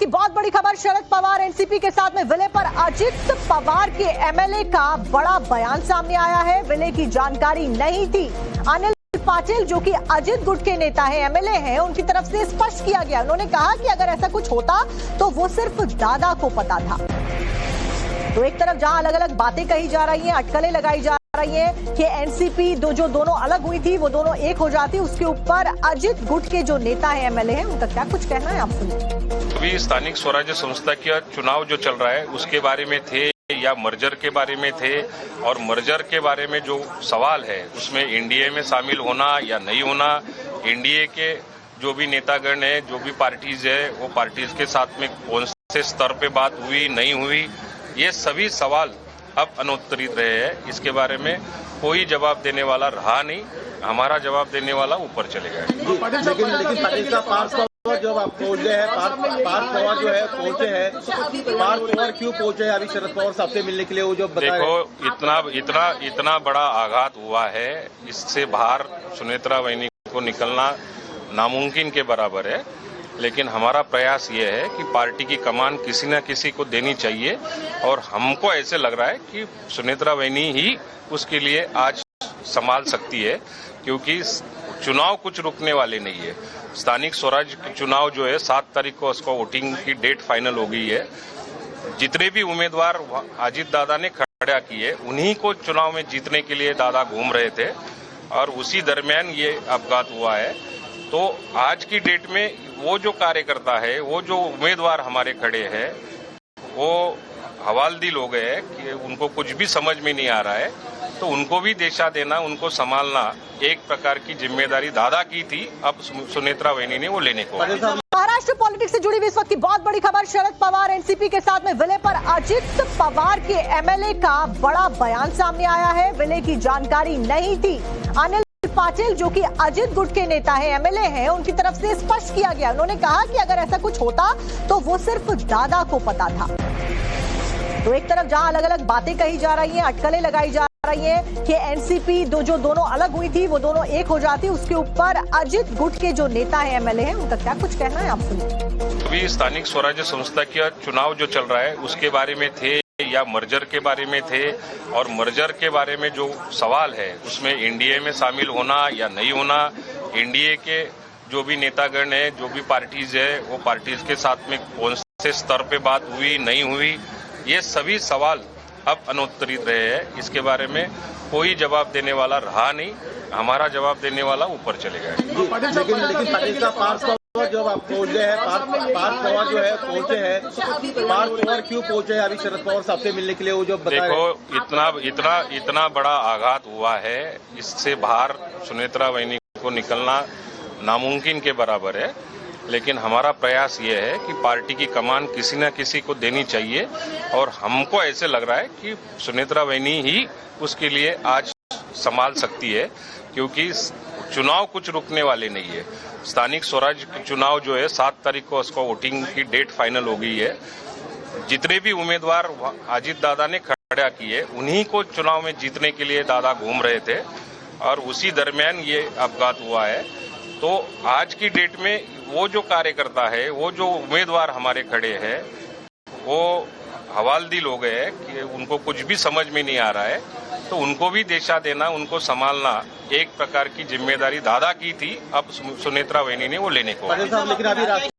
की बहुत बड़ी खबर, शरद पवार एनसीपी के साथ में विलय पर अजित पवार के एमएलए का बड़ा बयान सामने आया है। विलय की जानकारी नहीं थी। अनिल पाटिल जो कि अजित गुट के नेता है, एमएलए हैं, उनकी तरफ से स्पष्ट किया गया। उन्होंने कहा कि अगर ऐसा कुछ होता तो वो सिर्फ दादा को पता था। तो एक तरफ जहां अलग अलग बातें कही जा रही हैं, अटकलें लगाई जा रही है कि एनसीपी जो दोनों अलग हुई थी वो दोनों एक हो जाती, उसके ऊपर अजित गुट के जो नेता है, एमएलए हैं, उनका क्या कुछ कहना है, आप सुनिए। अभी स्थानिक स्वराज्य संस्था का चुनाव जो चल रहा है उसके बारे में थे या मर्जर के बारे में थे, और मर्जर के बारे में जो सवाल है उसमें एनडीए में शामिल होना या नहीं होना, एनडीए के जो भी नेतागण है, जो भी पार्टीज है, वो पार्टीज के साथ में कौन से स्तर पे बात हुई नहीं हुई, ये सभी सवाल अब अनुत्तरित रहे हैं। इसके बारे में कोई जवाब देने वाला रहा नहीं। हमारा जवाब देने वाला ऊपर चले गए। लेकिन पाटिल साहब पार्थ पवार जब आप पहुंचे हैं, पार्थ पवार जो है पहुंचे हैं, पार्थ पवार क्यों पहुंचे हैं अभी शरद पवार साहब से मिलने के लिए? वो जो देखो इतना बड़ा आघात हुआ है, इससे बाहर सुनेत्रा वहिनी को निकलना नामुमकिन के बराबर है। लेकिन हमारा प्रयास ये है कि पार्टी की कमान किसी न किसी को देनी चाहिए, और हमको ऐसे लग रहा है कि सुनेत्रा वहिनी ही उसके लिए आज संभाल सकती है, क्योंकि चुनाव कुछ रुकने वाले नहीं है। स्थानिक स्वराज चुनाव जो है 7 तारीख को उसको वोटिंग की डेट फाइनल हो गई है। जितने भी उम्मीदवार अजित दादा ने खड़ा किए, उन्हीं को चुनाव में जीतने के लिए दादा घूम रहे थे, और उसी दरमियान ये अपघात हुआ है। तो आज की डेट में वो जो कार्यकर्ता है, वो जो उम्मीदवार हमारे खड़े हैं, वो हवालदिल हो गए कि उनको कुछ भी समझ में नहीं आ रहा है। तो उनको भी दिशा देना, उनको संभालना एक प्रकार की जिम्मेदारी दादा की थी, अब सुनेत्रा वहिनी ने वो लेने को। महाराष्ट्र पॉलिटिक्स से जुड़ी हुई इस वक्त की बहुत बड़ी खबर, शरद पवार एनसीपी के साथ में विलय पर अजित पवार के एमएलए का बड़ा बयान सामने आया है। विलय की जानकारी नहीं थी। अनिल पाटिल जो कि अजित गुट के नेता है, एमएलए हैं, उनकी तरफ से स्पष्ट किया गया। उन्होंने कहा कि अगर ऐसा कुछ होता तो वो सिर्फ दादा को पता था। तो एक तरफ जहां अलग अलग बातें कही जा रही हैं, अटकलें लगाई जा रही है कि एनसीपी जो दोनों अलग हुई थी वो दोनों एक हो जाती, उसके ऊपर अजित गुट के जो नेता है, एमएलए हैं, उनका क्या कुछ कहना है, आप सुनिए। अभी स्थानिक स्वराज्य संस्था का चुनाव जो चल रहा है उसके बारे में थे या मर्जर के बारे में थे, और मर्जर के बारे में जो सवाल है उसमें एनडीए में शामिल होना या नहीं होना, एनडीए के जो भी नेतागण है, जो भी पार्टीज है, वो पार्टीज के साथ में कौन से स्तर पे बात हुई नहीं हुई, ये सभी सवाल अब अनुत्तरित रहे हैं। इसके बारे में कोई जवाब देने वाला रहा नहीं। हमारा जवाब देने वाला ऊपर चले गए। लेकिन पाटिल साहब पार्थ पवार जब आप पहुंचे हैं, पार्थ पवार जो है पहुंचे हैं, पार्थ पवार क्यों पहुंचे हैं अभी शरद पवार साहब से मिलने के लिए? वो जो देखो इतना बड़ा आघात हुआ है, इससे बाहर सुनेत्रा वहिनी को निकलना नामुमकिन के बराबर है। लेकिन हमारा प्रयास ये है कि पार्टी की कमान किसी न किसी को देनी चाहिए, और हमको ऐसे लग रहा है कि सुनेत्रा वहिनी ही उसके लिए आज संभाल सकती है, क्योंकि चुनाव कुछ रुकने वाले नहीं है। स्थानिक स्वराज चुनाव जो है 7 तारीख को उसको वोटिंग की डेट फाइनल हो गई है। जितने भी उम्मीदवार अजित दादा ने खड़ा किए, उन्हीं को चुनाव में जीतने के लिए दादा घूम रहे थे, और उसी दरमियान ये अपघात हुआ है। तो आज की डेट में वो जो कार्यकर्ता है, वो जो उम्मीदवार हमारे खड़े हैं, वो हवालदिल हो गए कि उनको कुछ भी समझ में नहीं आ रहा है। तो उनको भी दिशा देना, उनको संभालना एक प्रकार की जिम्मेदारी दादा की थी, अब सुनेत्रा वहिनी ने वो लेने को। लेकिन अभी